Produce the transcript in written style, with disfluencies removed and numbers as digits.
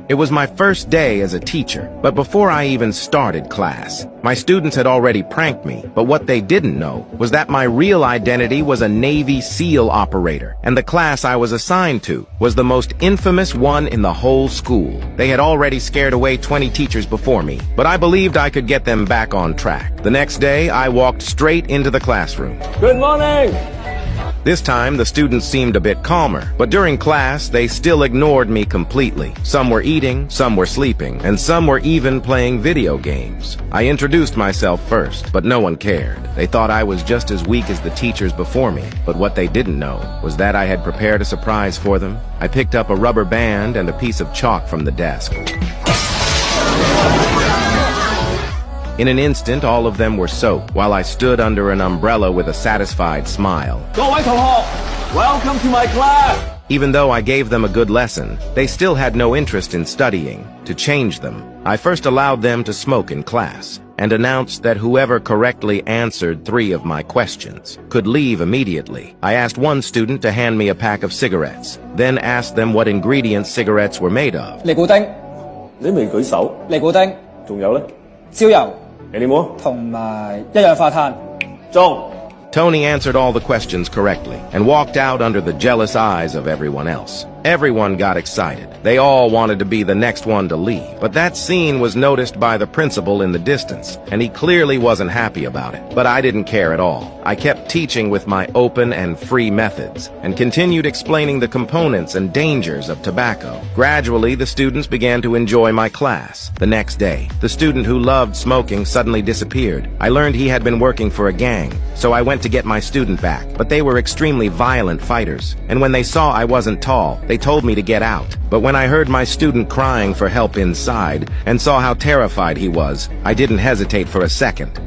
It was my first day as a teacher, but before I even started class, my students had already pranked me, but what they didn't know was that my real identity was a Navy SEAL operator, and the class I was assigned to was the most infamous one in the whole school. They had already scared away 20 teachers before me, but I believed I could get them back on track. The next day, I walked straight into the classroom. Good morning! This time, the students seemed a bit calmer, but during class, they still ignored me completely. Some were eating, some were sleeping, and some were even playing video games. I introduced myself first, but no one cared. They thought I was just as weak as the teachers before me, but what they didn't know was that I had prepared a surprise for them. I picked up a rubber band and a piece of chalk from the desk. In an instant, all of them were soaked, while I stood under an umbrella with a satisfied smile. 各位同學, welcome to my class! Even though I gave them a good lesson, they still had no interest in studying. To change them, I first allowed them to smoke in class, and announced that whoever correctly answered 3 of my questions could leave immediately. I asked one student to hand me a pack of cigarettes, then asked them what ingredients cigarettes were made of. 尼古丁。你未舉手。尼古丁。仲有呢？焦油。Any more? 同埋一氧化碳。中。Tony answered all the questions correctly and walked out under the jealous eyes of everyone else. Everyone got excited. They all wanted to be the next one to leave. But that scene was noticed by the principal in the distance, and he clearly wasn't happy about it. But I didn't care at all. I kept teaching with my open and free methods, and continued explaining the components and dangers of tobacco. Gradually, the students began to enjoy my class. The next day, the student who loved smoking suddenly disappeared. I learned he had been working for a gang, so I went to get my student back. But they were extremely violent fighters, and when they saw I wasn't tall, they told me to get out. But when I heard my student crying for help inside and saw how terrified he was, I didn't hesitate for a second.